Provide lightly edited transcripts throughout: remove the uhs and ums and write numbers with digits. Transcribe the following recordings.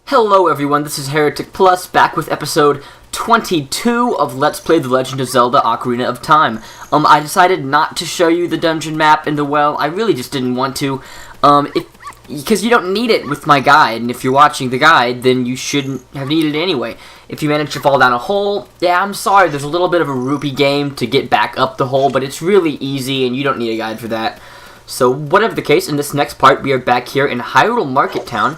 Hello everyone, this is HereticPlus, back with episode 22 of Let's Play The Legend of Zelda Ocarina of Time. I decided not to show you the dungeon map in the well. I really just didn't want to, because you don't need it with my guide, and if you're watching the guide, then you shouldn't have needed it anyway. If you manage to fall down a hole, yeah, I'm sorry, there's a little bit of a rupee game to get back up the hole, but it's really easy, and you don't need a guide for that. So, whatever the case, in this next part, we are back here in Hyrule Market Town,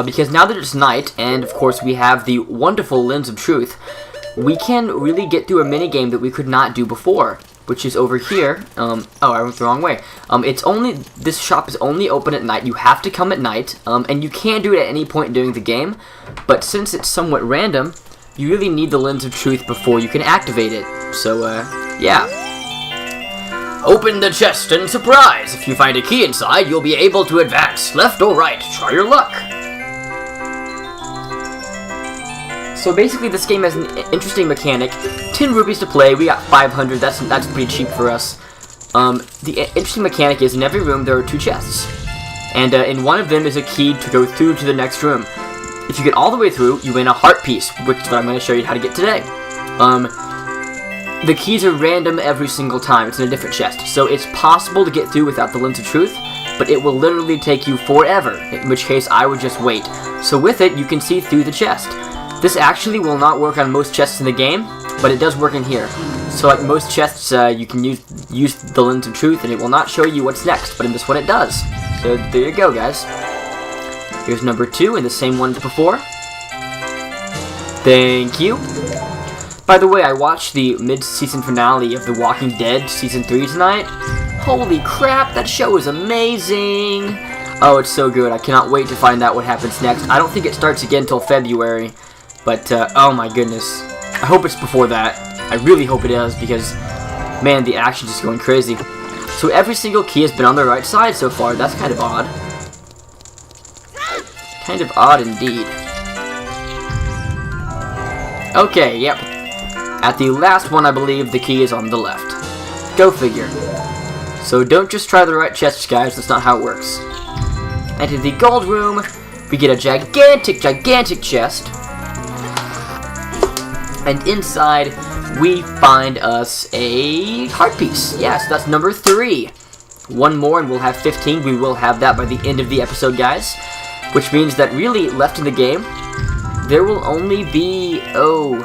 because now that it's night, and of course we have the wonderful Lens of Truth, we can really get through a minigame that we could not do before, which is over here. Oh, I went the wrong way. This shop is only open at night. You have to come at night, and you can do it at any point during the game, but since it's somewhat random, you really need the Lens of Truth before you can activate it. So, yeah. Open the chest and surprise! If you find a key inside, you'll be able to advance, left or right. Try your luck. So basically, this game has an interesting mechanic. 10 rupees to play. We got 500. That's pretty cheap for us. The interesting mechanic is in every room there are 2 chests, and in one of them is a key to go through to the next room. If you get all the way through, you win a heart piece, which is what I'm going to show you how to get today. The keys are random every single time. It's in a different chest, so it's possible to get through without the Lens of Truth, but it will literally take you forever. In which case, I would just wait. So with it, you can see through the chest. This actually will not work on most chests in the game, but it does work in here. So like most chests, you can use the Lens of Truth, and it will not show you what's next, but in this one it does. So there you go, guys. Here's number 2, and the same one as before. Thank you. By the way, I watched the mid-season finale of The Walking Dead Season 3 tonight. Holy crap, that show is amazing! Oh, it's so good. I cannot wait to find out what happens next. I don't think it starts again until February. But, oh my goodness. I hope it's before that. I really hope it is, because, man, the action's just going crazy. So every single key has been on the right side so far. That's kind of odd. Kind of odd indeed. Okay, yep. At the last one, I believe, the key is on the left. Go figure. So don't just try the right chests, guys. That's not how it works. Enter the gold room. We get a gigantic chest. And inside, we find us a heart piece. Yes, that's number 3. One more and we'll have 15. We will have that by the end of the episode, guys. Which means that really, left in the game, there will only be... Oh,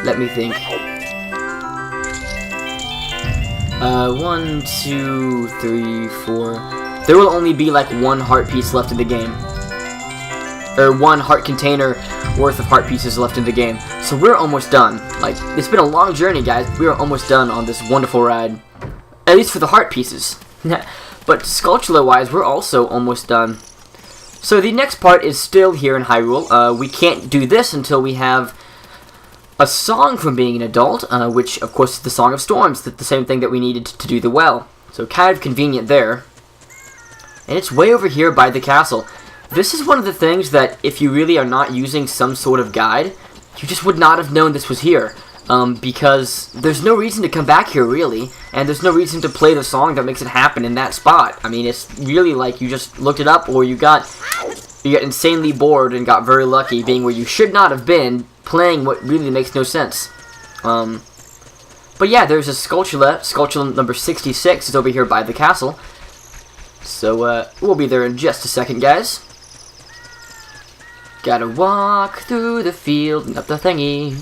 let me think. 1, 2, 3, 4... There will only be like 1 heart piece left in the game. Or 1 heart container worth of heart pieces left in the game. So we're almost done. Like, it's been a long journey, guys. We are almost done on this wonderful ride. At least for the heart pieces. But skultula-wise, we're also almost done. So the next part is still here in Hyrule. We can't do this until we have a song from being an adult, which, of course, is the Song of Storms, the same thing that we needed to do the well. So kind of convenient there. And it's way over here by the castle. This is one of the things that, if you really are not using some sort of guide, you just would not have known this was here. Because there's no reason to come back here, really. And there's no reason to play the song that makes it happen in that spot. I mean, it's really like you just looked it up, or you got insanely bored and got very lucky being where you should not have been, playing what really makes no sense. But yeah, there's a skultula. Skultula number 66 is over here by the castle. So, we'll be there in just a second, guys. Gotta walk through the field and up the thingy.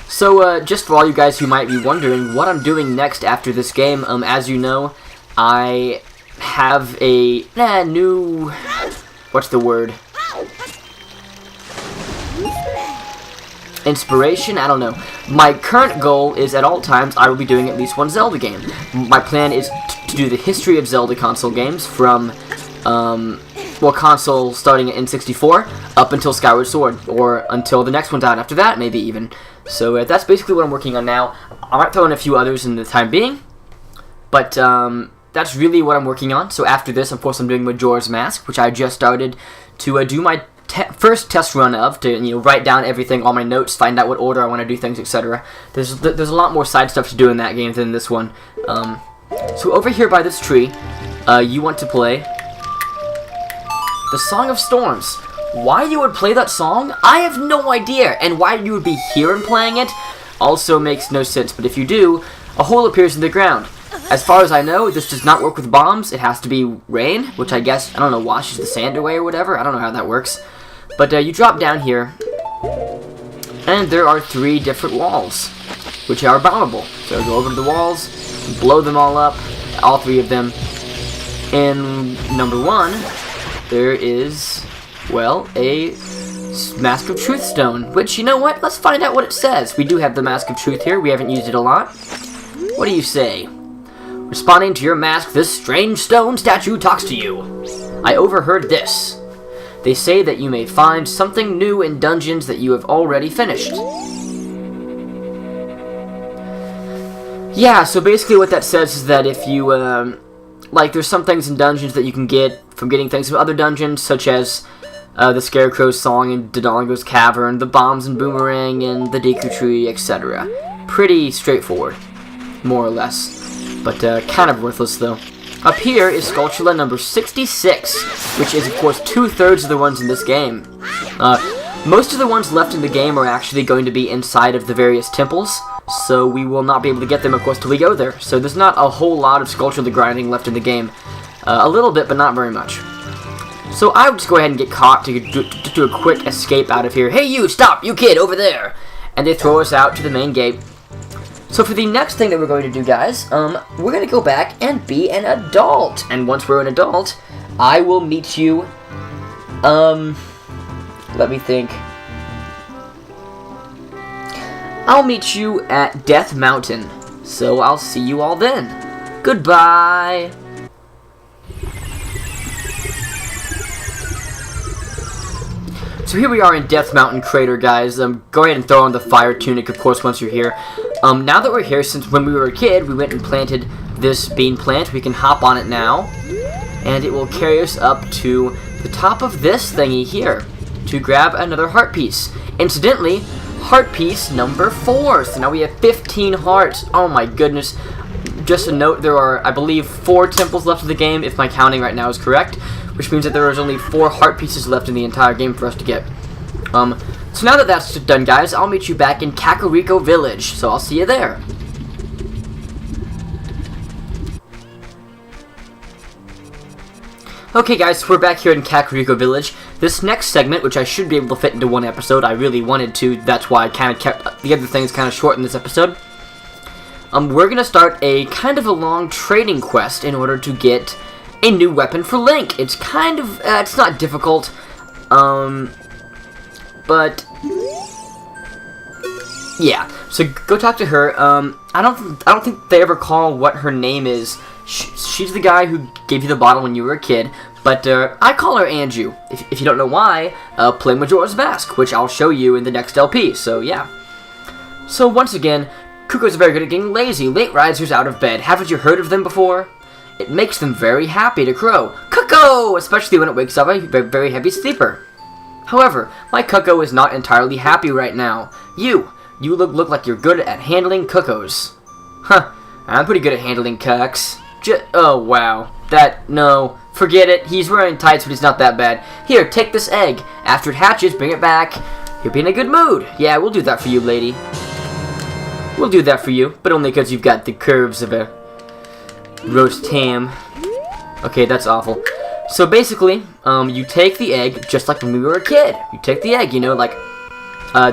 So, just for all you guys who might be wondering what I'm doing next after this game, as you know, I have a new... What's the word? Inspiration? I don't know. My current goal is at all times I will be doing at least 1 Zelda game. My plan is to do the history of Zelda console games from, well, console starting at N64 up until Skyward Sword, or until the next one's out after that, maybe even. So that's basically what I'm working on now. I might throw in a few others in the time being, but that's really what I'm working on. So after this, of course, I'm doing Majora's Mask, which I just started to do my first test run of, to write down everything, all my notes, find out what order I want to do things, etc. There's a lot more side stuff to do in that game than this one. So over here by this tree, you want to play The Song of Storms. Why you would play that song? I have no idea, and why you would be here and playing it also makes no sense, but if you do, a hole appears in the ground. As far as I know, this does not work with bombs. It has to be rain, which I guess, I don't know, washes the sand away or whatever. I don't know how that works. But you drop down here, and there are 3 different walls, which are bombable. So go over to the walls, blow them all up, all 3 of them. In number 1, there is, well, a Mask of Truth stone, which, you know what, let's find out what it says. We do have the Mask of Truth here. We haven't used it a lot. What do you say? Responding to your mask, this strange stone statue talks to you. I overheard this. They say that you may find something new in dungeons that you have already finished. Yeah, so basically what that says is that if you, like, there's some things in dungeons that you can get from getting things from other dungeons, such as the Scarecrow's Song in Dodongo's Cavern, the Bombs and Boomerang, and the Deku Tree, etc. Pretty straightforward, more or less. But kind of worthless, though. Up here is Skultula number 66, which is, of course, 2/3 of the ones in this game. Most of the ones left in the game are actually going to be inside of the various temples, so we will not be able to get them, of course, till we go there. So there's not a whole lot of Skultula grinding left in the game. A little bit, but not very much. So I would just go ahead and get caught to do a quick escape out of here. Hey you, stop, you kid, over there! And they throw us out to the main gate. So for the next thing that we're going to do, guys, we're going to go back and be an adult. And once we're an adult, I will meet you, let me think. I'll meet you at Death Mountain. So I'll see you all then. Goodbye! So here we are in Death Mountain Crater, guys. Go ahead and throw on the fire tunic, of course, once you're here. Now that we're here, since when we were a kid, we went and planted this bean plant. We can hop on it now, and it will carry us up to the top of this thingy here to grab another heart piece. Incidentally, heart piece number 4. So now we have 15 hearts. Oh my goodness. Just a note, there are, I believe, 4 temples left in the game, if my counting right now is correct, which means that there is only 4 heart pieces left in the entire game for us to get. So now that that's done, guys, I'll meet you back in Kakariko Village, so I'll see you there. Okay guys, so we're back here in Kakariko Village. This next segment, which I should be able to fit into one episode, I really wanted to, that's why I kind of kept the other things kind of short in this episode. We're going to start a kind of a long trading quest in order to get a new weapon for Link. It's kind of, it's not difficult, but yeah. So go talk to her. I don't think they ever call what her name is. She's the guy who gave you the bottle when you were a kid, but I call her Anju. If you don't know why, play Majora's Mask, which I'll show you in the next LP. So yeah. So once again, Kuko's very good at getting lazy. Late risers out of bed. Haven't you heard of them before? It makes them very happy to crow. Cuckoo! Especially when it wakes up a very heavy sleeper. However, my Cuckoo is not entirely happy right now. You look like you're good at handling cuckoos. Huh, I'm pretty good at handling cucks. Oh, wow. No, forget it. He's wearing tights, but he's not that bad. Here, take this egg. After it hatches, bring it back. You'll be in a good mood. Yeah, we'll do that for you, lady. We'll do that for you, but only because you've got the curves of a roast ham. Okay, that's awful. So basically, you take the egg, just like when we were a kid. You take the egg, you know, like,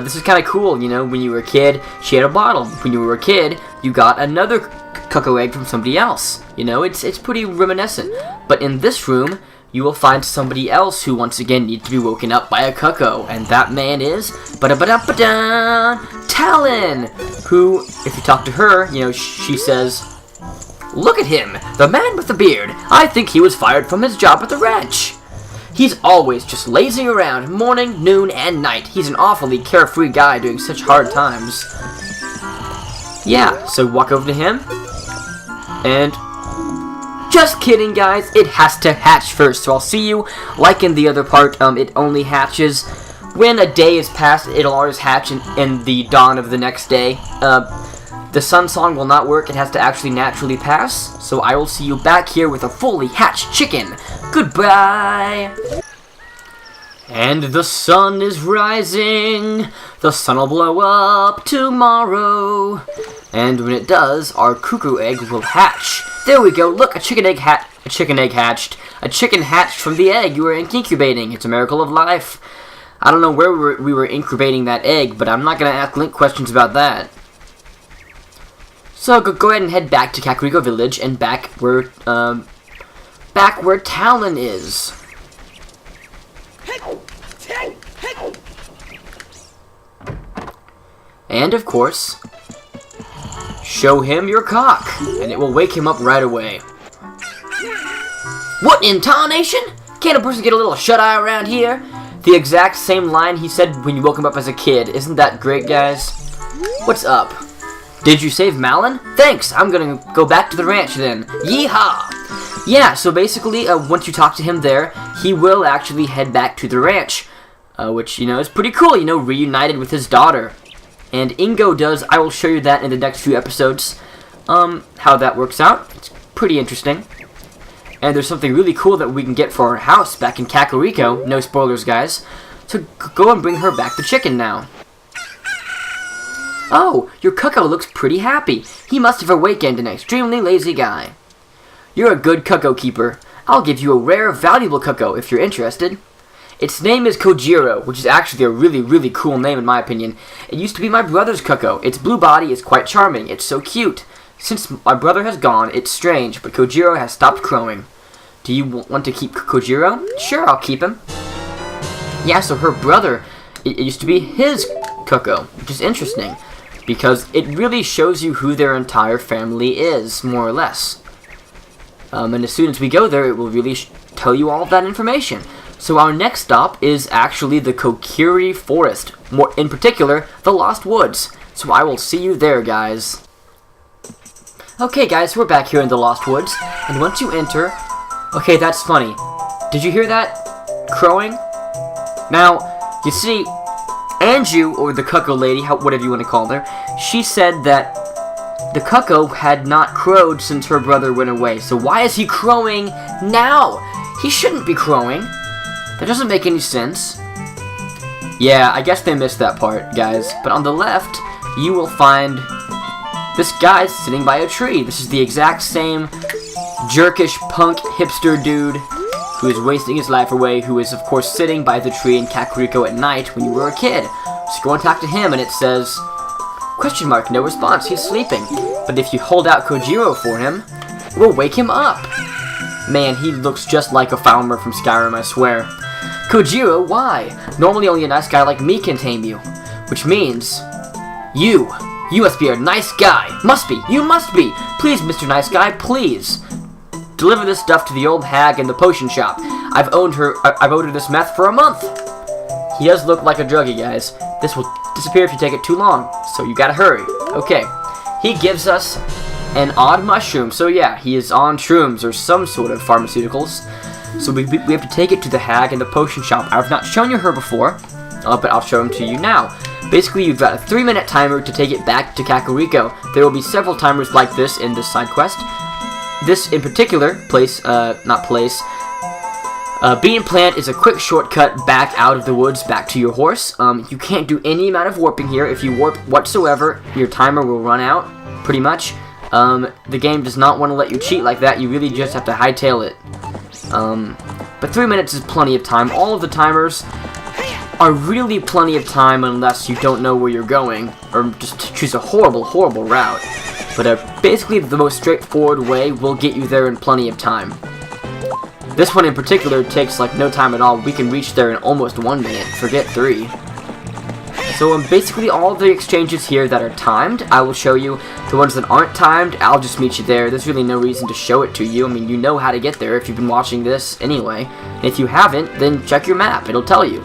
this is kind of cool, you know, when you were a kid, she had a bottle. When you were a kid, you got another cuckoo egg from somebody else. You know, it's pretty reminiscent. But in this room, you will find somebody else who once again needs to be woken up by a cuckoo. And that man is, Talon! Who, if you talk to her, you know, she says, look at him, the man with the beard. I think he was fired from his job at the ranch. He's always just lazing around, morning, noon, and night. He's an awfully carefree guy doing such hard times. Yeah, so walk over to him, and just kidding, guys. It has to hatch first, so I'll see you. Like in the other part, it only hatches when a day is past. It'll always hatch in the dawn of the next day. The sun song will not work. It has to actually naturally pass. So I will see you back here with a fully hatched chicken. Goodbye! And the sun is rising, the sun will blow up tomorrow. And when it does, our cuckoo egg will hatch. There we go, look, a chicken egg hatched. A chicken hatched from the egg you were incubating. It's a miracle of life. I don't know where we were incubating that egg, but I'm not going to ask Link questions about that. So go ahead and head back to Kakariko Village and back where Talon is. And of course, show him your cock, and it will wake him up right away. What in tarnation? Can't a person get a little shut-eye around here? The exact same line he said when you woke him up as a kid. Isn't that great, guys? What's up? Did you save Malin? Thanks, I'm gonna go back to the ranch then. Yeehaw! Yeah, so basically, once you talk to him there, he will actually head back to the ranch. Which, is pretty cool, reunited with his daughter. And Ingo does, I will show you that in the next few episodes, how that works out. It's pretty interesting. And there's something really cool that we can get for our house back in Kakariko. No spoilers, guys. So go and bring her back the chicken now. Oh, your cuckoo looks pretty happy. He must have awakened an extremely lazy guy. You're a good cuckoo keeper. I'll give you a rare, valuable cuckoo if you're interested. Its name is Kojiro, which is actually a really, really cool name in my opinion. It used to be my brother's cuckoo. Its blue body is quite charming. It's so cute. Since my brother has gone, it's strange, but Kojiro has stopped crowing. Do you want to keep Kojiro? Sure, I'll keep him. Yeah, so her brother, it used to be his cuckoo, which is interesting, because it really shows you who their entire family is, more or less. And as soon as we go there, it will really tell you all of that information. So our next stop is actually the Kokiri Forest, more in particular, the Lost Woods. So I will see you there, guys. Okay, guys, we're back here in the Lost Woods, and once you enter... Okay, that's funny. Did you hear that? Crowing? Now, you see, Anju, or the cuckoo lady, whatever you want to call her, she said that the cuckoo had not crowed since her brother went away. So why is he crowing now? He shouldn't be crowing. That doesn't make any sense. Yeah, I guess they missed that part, guys. But on the left, you will find this guy sitting by a tree. This is the exact same jerkish punk hipster dude who is wasting his life away, who is of course sitting by the tree in Kakariko at night when you were a kid. So go and talk to him and it says, ? No response, he's sleeping. But if you hold out Kojiro for him, it will wake him up. Man, he looks just like a Falmer from Skyrim, I swear. Kojiro, why? Normally only a nice guy like me can tame you. Which means, you must be a nice guy. You must be. Please, Mr. Nice Guy, please. Deliver this stuff to the old hag in the potion shop. I've owed her this meth for a month. He does look like a druggie, guys. This will disappear if you take it too long, so you gotta hurry. Okay. He gives us an odd mushroom, so yeah, he is on shrooms or some sort of pharmaceuticals. So we have to take it to the hag in the potion shop. I've not shown you her before, but I'll show him to you now. Basically, you've got a 3-minute timer to take it back to Kakariko. There will be several timers like this in this side quest. This in particular, Bean Plant is a quick shortcut back out of the woods, back to your horse. You can't do any amount of warping here. If you warp whatsoever, your timer will run out, pretty much. The game does not want to let you cheat like that. You really just have to hightail it. But 3 minutes is plenty of time. All of the timers are really plenty of time unless you don't know where you're going, or just choose a horrible, horrible route. But basically the most straightforward way will get you there in plenty of time. This one in particular takes like no time at all. We can reach there in almost 1 minute, forget 3. So basically all the exchanges here that are timed, I will show you. The ones that aren't timed, I'll just meet you there. There's really no reason to show it to you. I mean, you know how to get there if you've been watching this anyway. And if you haven't, then check your map, it'll tell you.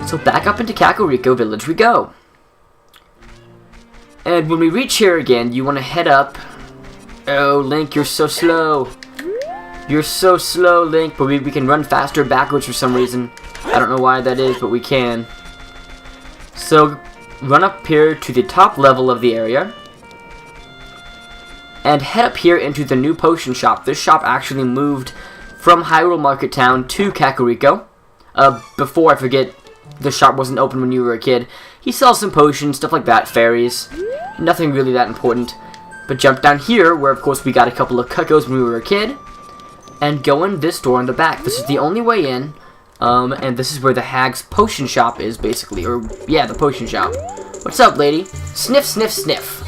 So back up into Kakariko Village we go. And when we reach here again, you want to head up. Oh, Link, you're so slow. You're so slow, Link, but we can run faster backwards for some reason. I don't know why that is, but we can. So, run up here to the top level of the area. And head up here into the new potion shop. This shop actually moved from Hyrule Market Town to Kakariko. before I forget, the shop wasn't open when you were a kid. He sells some potions, stuff like that, fairies. Nothing really that important. But jump down here, where of course we got a couple of cuckoos when we were a kid. And go in this door in the back. This is the only way in. And this is where the hag's potion shop is, basically. Or, yeah, the potion shop. What's up, lady? Sniff, sniff, sniff.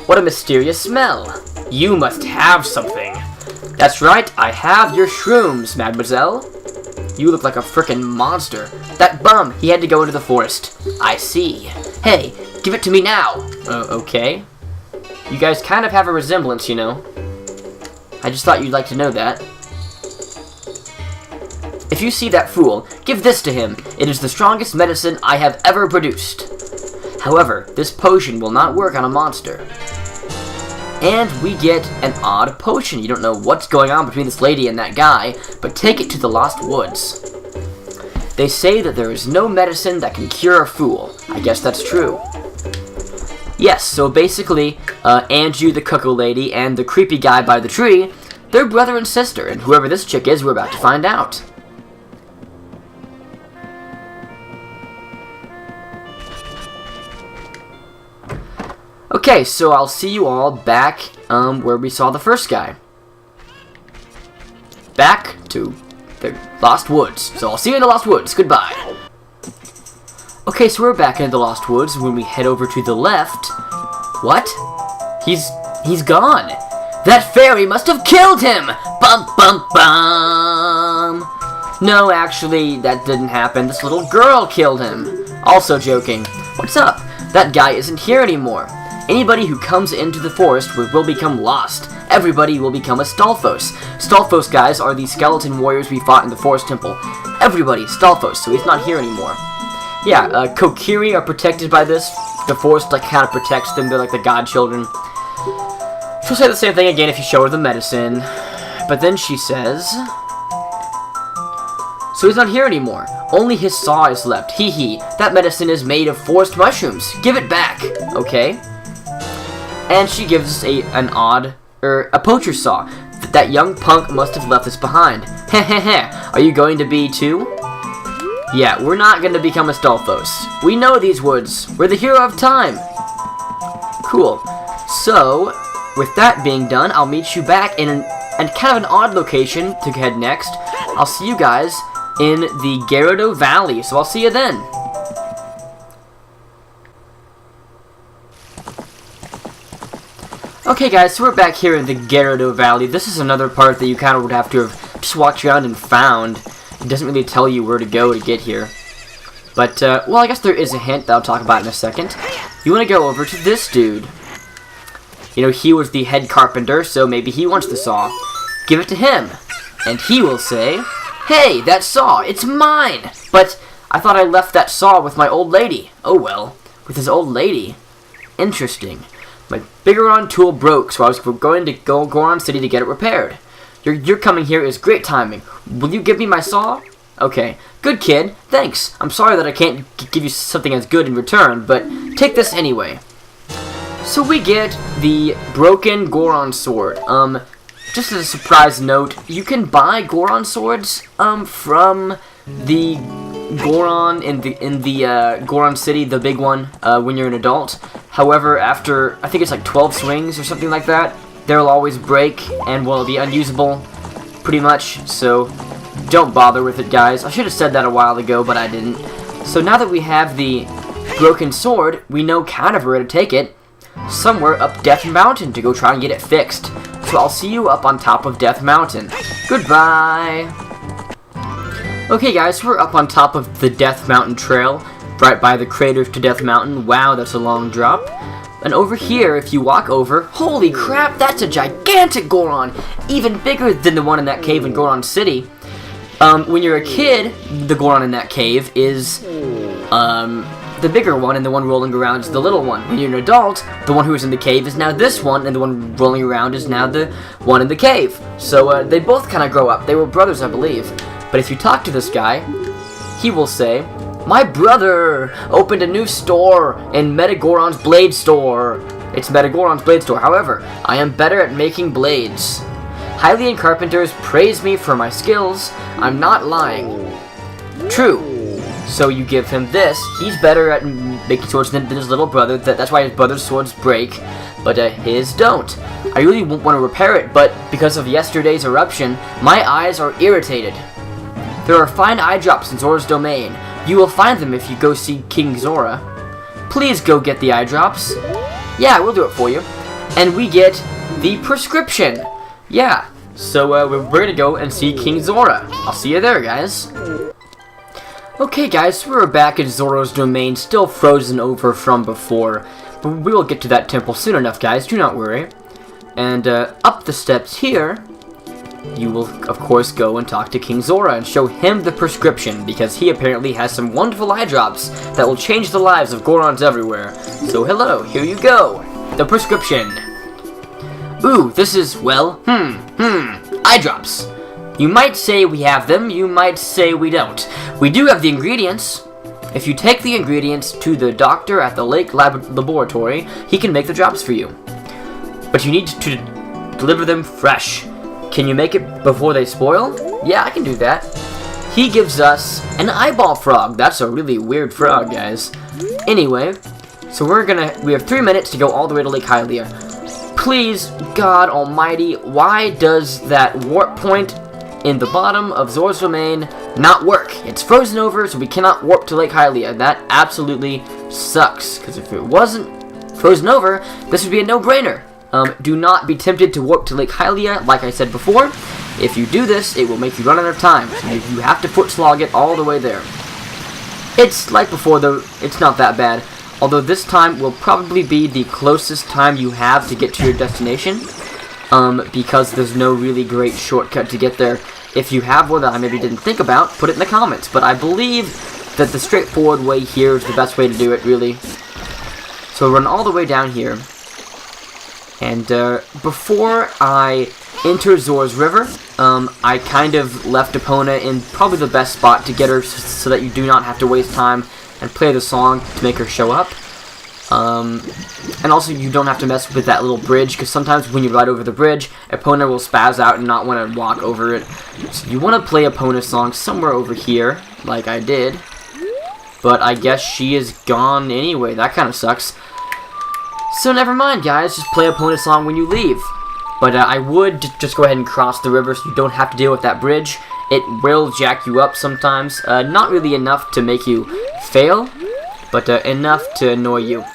What a mysterious smell. You must have something. That's right, I have your shrooms, mademoiselle. You look like a frickin' monster. That bum, he had to go into the forest. I see. Hey, give it to me now. Okay. You guys kind of have a resemblance, you know. I just thought you'd like to know that. If you see that fool, give this to him. It is the strongest medicine I have ever produced. However, this potion will not work on a monster. And we get an odd potion. You don't know what's going on between this lady and that guy, but take it to the Lost Woods. They say that there is no medicine that can cure a fool. I guess that's true. Yes, so basically, Anju, the cuckoo lady, and the creepy guy by the tree, they're brother and sister, and whoever this chick is, we're about to find out. Okay, so I'll see you all back where we saw the first guy. Back to the Lost Woods. So I'll see you in the Lost Woods. Goodbye. Okay, so we're back in the Lost Woods. When we head over to the left... What? He's gone. That fairy must have killed him! Bum, bum, bum! No, actually, that didn't happen. This little girl killed him. Also joking. What's up? That guy isn't here anymore. Anybody who comes into the forest will become lost. Everybody will become a Stalfos. Stalfos, guys, are the skeleton warriors we fought in the forest temple. Everybody, Stalfos, so he's not here anymore. Yeah, Kokiri are protected by this. The forest, like, kind of protects them. They're like the godchildren. She'll say the same thing again if you show her the medicine. But then she says... So he's not here anymore. Only his saw is left. Hee hee. That medicine is made of forest mushrooms. Give it back. Okay. And she gives us a poacher saw. That young punk must have left this behind. Heh. Are you going to be too? Yeah, we're not going to become a Stalfos. We know these woods. We're the hero of time. Cool. So, with that being done, I'll meet you back in kind of an odd location to head next. I'll see you guys in the Gerudo Valley. So I'll see you then. Okay guys, so we're back here in the Gerudo Valley. This is another part that you kind of would have to have just walked around and found. It doesn't really tell you where to go to get here. But, well, I guess there is a hint that I'll talk about in a second. You want to go over to this dude. You know, he was the head carpenter, so maybe he wants the saw. Give it to him. And he will say, hey, that saw, it's mine! But I thought I left that saw with my old lady. Oh well, with his old lady. Interesting. My Bigoron tool broke, so I was going to Goron City to get it repaired. Your coming here is great timing. Will you give me my saw? Okay. Good kid. Thanks. I'm sorry that I can't give you something as good in return, but take this anyway. So we get the broken Goron sword. Just as a surprise note, you can buy Goron swords from the Goron in the Goron City, the big one, when you're an adult. However, after I think it's like 12 swings or something like that, they'll always break and will be unusable, pretty much. So don't bother with it, guys. I should have said that a while ago, but I didn't. So now that we have the broken sword, we know kind of where to take it. Somewhere up Death Mountain to go try and get it fixed. So I'll see you up on top of Death Mountain. Goodbye! Okay guys, we're up on top of the Death Mountain Trail, right by the craters to Death Mountain. Wow, that's a long drop. And over here, if you walk over, holy crap, that's a gigantic Goron! Even bigger than the one in that cave in Goron City. When you're a kid, the Goron in that cave is, the bigger one, and the one rolling around is the little one. When you're an adult, the one who was in the cave is now this one, and the one rolling around is now the one in the cave. So, they both kind of grow up. They were brothers, I believe. But if you talk to this guy, he will say, my brother opened a new store in Metagoron's Blade Store. It's Metagoron's Blade Store. However, I am better at making blades. Hylian carpenters praise me for my skills. I'm not lying. True. So you give him this. He's better at making swords than his little brother. That's why his brother's swords break, but his don't. I really won't want to repair it, but because of yesterday's eruption, my eyes are irritated. There are fine eye drops in Zora's domain. You will find them if you go see King Zora. Please go get the eye drops. Yeah, we'll do it for you. And we get the prescription. Yeah, so we're gonna go and see King Zora. I'll see you there, guys. Okay, guys, so we're back in Zora's domain, still frozen over from before. But we will get to that temple soon enough, guys, do not worry. And up the steps here, you will, of course, go and talk to King Zora and show him the prescription, because he apparently has some wonderful eye drops that will change the lives of Gorons everywhere. So hello, here you go. The prescription. Ooh, this is, well, eye drops. You might say we have them, you might say we don't. We do have the ingredients. If you take the ingredients to the doctor at the Lake Laboratory, he can make the drops for you. But you need to deliver them fresh. Can you make it before they spoil? Yeah, I can do that. He gives us an eyeball frog. That's a really weird frog, guys. Anyway, so we have 3 minutes to go all the way to Lake Hylia. Please, God Almighty, why does that warp point in the bottom of Zora's domain not work? It's frozen over, so we cannot warp to Lake Hylia. That absolutely sucks, because if it wasn't frozen over, this would be a no-brainer. Do not be tempted to warp to Lake Hylia, like I said before. If you do this, it will make you run out of time, so you have to foot slog it all the way there. It's like before, though, it's not that bad. Although this time will probably be the closest time you have to get to your destination, because there's no really great shortcut to get there. If you have one that I maybe didn't think about, put it in the comments. But I believe that the straightforward way here is the best way to do it, really. So run all the way down here. And before I enter Zora's River, I kind of left Epona in probably the best spot to get her so that you do not have to waste time and play the song to make her show up. And also you don't have to mess with that little bridge, because sometimes when you ride over the bridge, Epona will spaz out and not want to walk over it. So you want to play Epona's song somewhere over here, like I did. But I guess she is gone anyway. That kind of sucks. So never mind, guys. Just play Epona's song when you leave. But I would just go ahead and cross the river so you don't have to deal with that bridge. It will jack you up sometimes. Not really enough to make you fail, but enough to annoy you.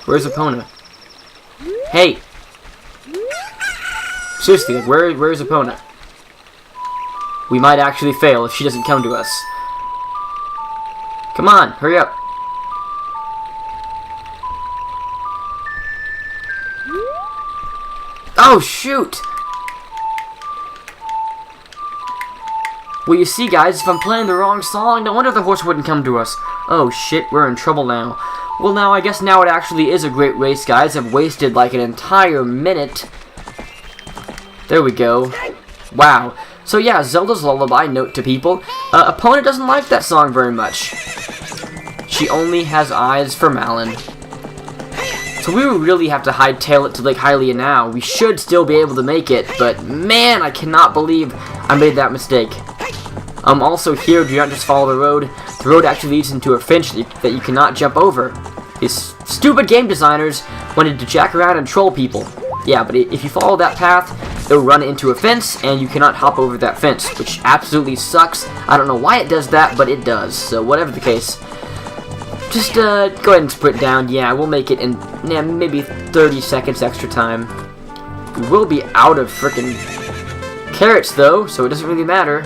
Where's Epona? Hey! Seriously, like, where's Epona? We might actually fail if she doesn't come to us. Come on, hurry up. Oh, shoot! Well, you see, guys, if I'm playing the wrong song, no wonder the horse wouldn't come to us. Oh, shit, we're in trouble now. Well, now, I guess now it actually is a great race, guys. I've wasted, like, an entire minute. There we go. Wow. So, yeah, Zelda's Lullaby, note to people. Epona doesn't like that song very much. She only has eyes for Malon. So we would really have to hightail it to Lake Hylia now. We should still be able to make it, but man, I cannot believe I made that mistake. Also here, do not just follow the road. The road actually leads into a finch that you cannot jump over. These stupid game designers wanted to jack around and troll people. Yeah, but if you follow that path, it'll run into a fence, and you cannot hop over that fence, which absolutely sucks. I don't know why it does that, but it does. So whatever the case, just go ahead and sprint down. Yeah, we'll make it in maybe 30 seconds extra time. We will be out of frickin' carrots, though, so it doesn't really matter.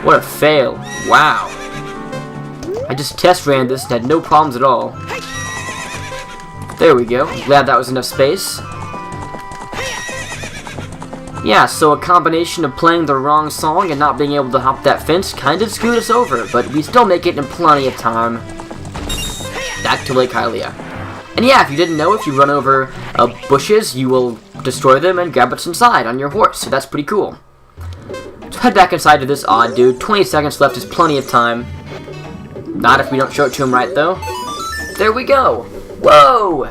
What a fail. Wow. I just test ran this and had no problems at all. There we go. Glad that was enough space. Yeah, so a combination of playing the wrong song and not being able to hop that fence kind of screwed us over, but we still make it in plenty of time. Back to Lake Hylia. And yeah, if you didn't know, if you run over bushes, you will destroy them and grab what's inside on your horse, so that's pretty cool. So head back inside to this odd dude. 20 seconds left is plenty of time. Not if we don't show it to him right, though. There we go. Whoa!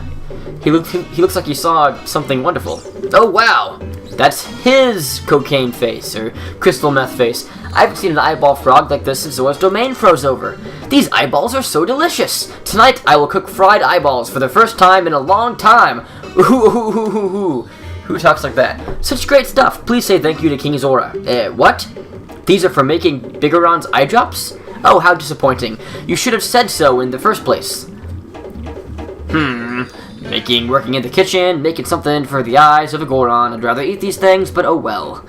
He looks like he saw something wonderful. Oh, wow! That's his cocaine face, or crystal meth face. I haven't seen an eyeball frog like this since Zora's domain froze over. These eyeballs are so delicious. Tonight I will cook fried eyeballs for the first time in a long time. Ooh. Who talks like that? Such great stuff. Please say thank you to King Zora. What? These are for making Bigoron's eye drops? Oh, how disappointing. You should have said so in the first place. Working in the kitchen, making something for the eyes of a Goron. I'd rather eat these things, but oh well.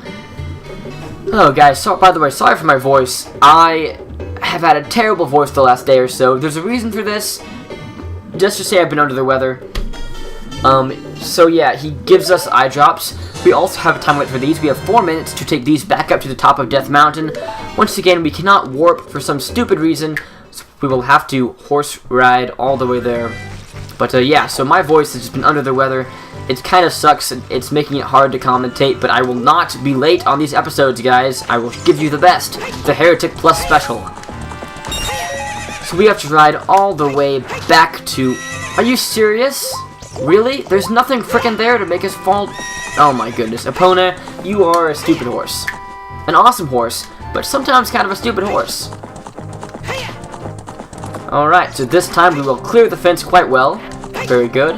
Oh, guys, by the way, sorry for my voice. I have had a terrible voice the last day or so. There's a reason for this. Just to say I've been under the weather. So yeah, he gives us eye drops. We also have a time limit for these. We have 4 minutes to take these back up to the top of Death Mountain. Once again, we cannot warp for some stupid reason, so we will have to horse ride all the way there. But yeah, so my voice has just been under the weather. It kind of sucks. It's making it hard to commentate, but I will not be late on these episodes, guys. I will give you the best, the HereticPlus special. So we have to ride all the way back to... Are you serious? Really? There's nothing frickin' there to make us fall... Oh my goodness. Epona, you are a stupid horse. An awesome horse, but sometimes kind of a stupid horse. Alright, so this time we will clear the fence quite well. Very good.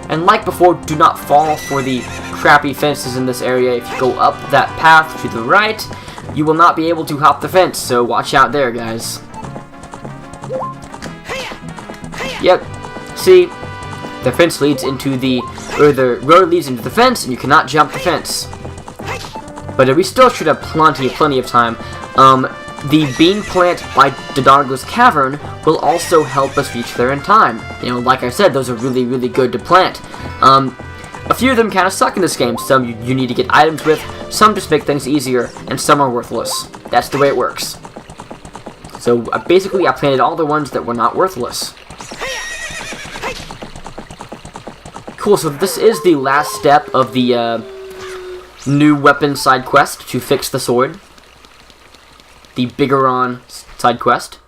And like before, do not fall for the crappy fences in this area. If you go up that path to the right, you will not be able to hop the fence, so watch out there, guys. Yep. See? The fence leads into the road leads into the fence, and you cannot jump the fence. But we still should have plenty of time. The bean plant by Dodongo's Cavern will also help us reach there in time. You know, like I said, those are really good to plant. A few of them kind of suck in this game. Some you need to get items with, some just make things easier, and some are worthless. That's the way it works. So basically, I planted all the ones that were not worthless. Cool, so this is the last step of the new weapon side quest to fix the sword. The Bigoron side quest.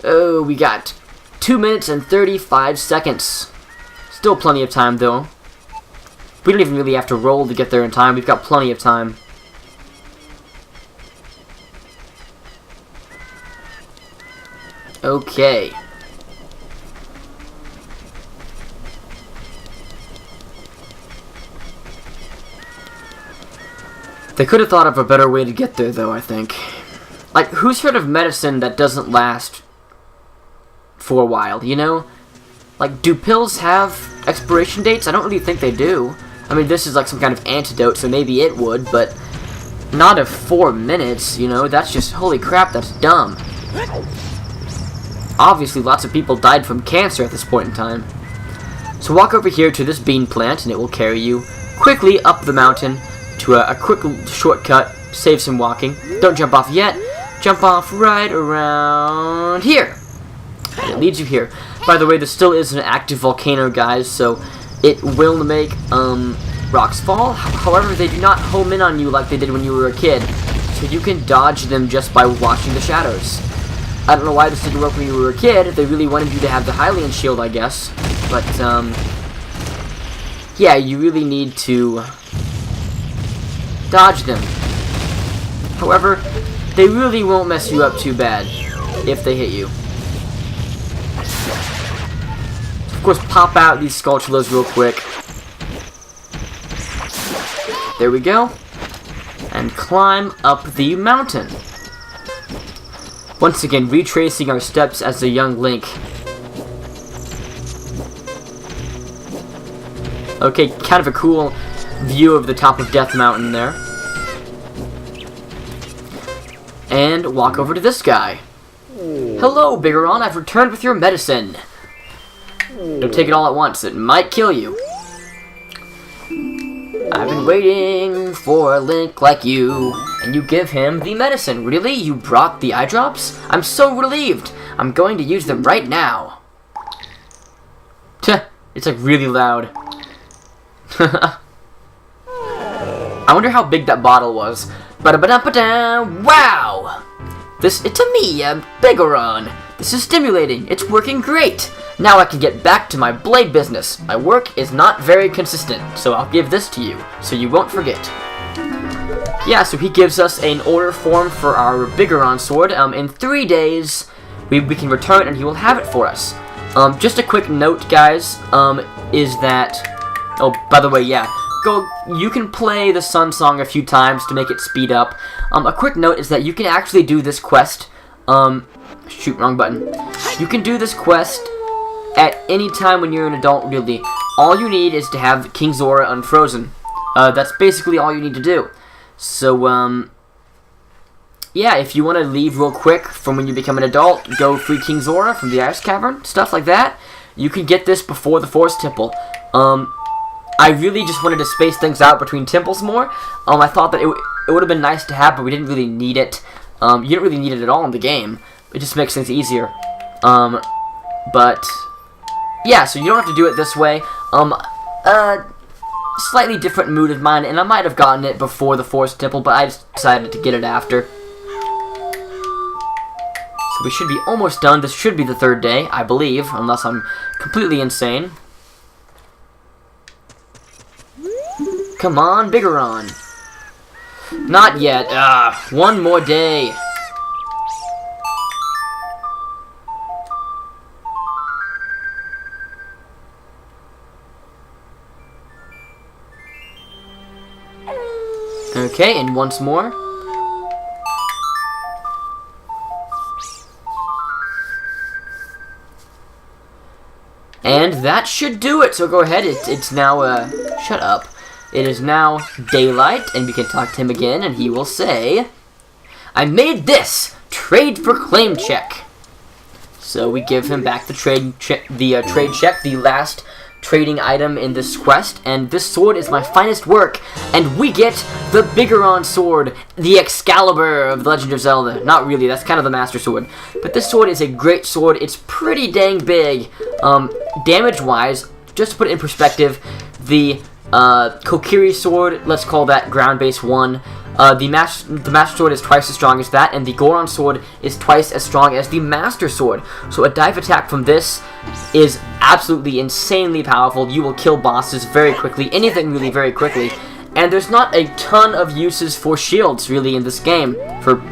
Oh, we got 2 minutes and 35 seconds. Still plenty of time, though. We don't even really have to roll to get there in time. We've got plenty of time. Okay. They could have thought of a better way to get there, though, I think. Like, who's heard of medicine that doesn't last for a while, you know? Like, do pills have expiration dates? I don't really think they do. I mean, this is like some kind of antidote, so maybe it would, but not of 4 minutes, you know? That's just, holy crap, that's dumb. Obviously, lots of people died from cancer at this point in time. So walk over here to this bean plant, and it will carry you quickly up the mountain to a quick shortcut, save some walking. Don't jump off yet. Jump off right around here. And it leads you here. By the way, this still is an active volcano, guys, so it will make rocks fall. However, they do not home in on you like they did when you were a kid, so you can dodge them just by watching the shadows. I don't know why this didn't work when you were a kid. They really wanted you to have the Hylian shield, I guess. But, yeah, you really need to dodge them. However, they really won't mess you up too bad if they hit you. Of course, pop out these skultulas real quick. There we go. And climb up the mountain. Once again, retracing our steps as a young Link. Okay, kind of a cool view of the top of Death Mountain there. And walk over to this guy. Hello, Bigoron, I've returned with your medicine. Don't take it all at once, it might kill you. I've been waiting for a Link like you. And you give him the medicine. Really? You brought the eye drops? I'm so relieved. I'm going to use them right now. Tuh, it's like really loud. I wonder how big that bottle was. Ba-da-ba-da-ba-da! Wow! It's a me, Bigoron. This is stimulating. It's working great. Now I can get back to my blade business. My work is not very consistent, so I'll give this to you, so you won't forget. Yeah, so he gives us an order form for our Bigoron sword. In 3 days, we can return and he will have it for us. Just a quick note, guys, is that... Oh, by the way, yeah, you can play the Sun Song a few times to make it speed up. A quick note is that you can actually do this quest, shoot, wrong button. You can do this quest at any time when you're an adult, really. All you need is to have King Zora unfrozen. That's basically all you need to do. So, yeah, if you want to leave real quick from when you become an adult, go free King Zora from the Ice Cavern, stuff like that, you can get this before the Forest Temple. I really just wanted to space things out between temples more. I thought that it would have been nice to have, but we didn't really need it. You didn't really need it at all in the game. It just makes things easier. But, yeah, so you don't have to do it this way. Slightly different mood of mine, and I might have gotten it before the Forest Temple, but I just decided to get it after. So we should be almost done. This should be the 3rd day, I believe, unless I'm completely insane. Come on, Bigoron. Not yet. One more day. Okay, and once more. And that should do it. So go ahead. It's now, shut up. It is now daylight, and we can talk to him again, and he will say, I made this! Trade for claim check. So we give him back the trade check, the last trading item in this quest, and this sword is my finest work, and we get the Bigoron sword, the Excalibur of The Legend of Zelda. Not really, that's kind of the Master Sword. But this sword is a great sword. It's pretty dang big. Damage-wise, just to put it in perspective, the Kokiri sword, let's call that ground base 1. The Master Sword is twice as strong as that, and the Goron sword is twice as strong as the Master Sword. So a dive attack from this is absolutely insanely powerful. You will kill bosses very quickly, anything really very quickly. And there's not a ton of uses for shields really in this game. For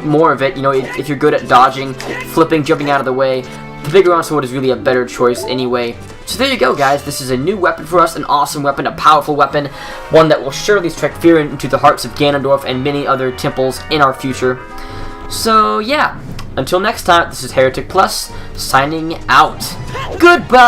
more of it, you know, if you're good at dodging, flipping, jumping out of the way, the Bigoron sword is really a better choice anyway. So there you go, guys. This is a new weapon for us, an awesome weapon, a powerful weapon, one that will surely strike fear into the hearts of Ganondorf and many other temples in our future. So yeah, until next time, this is HereticPlus signing out. Goodbye!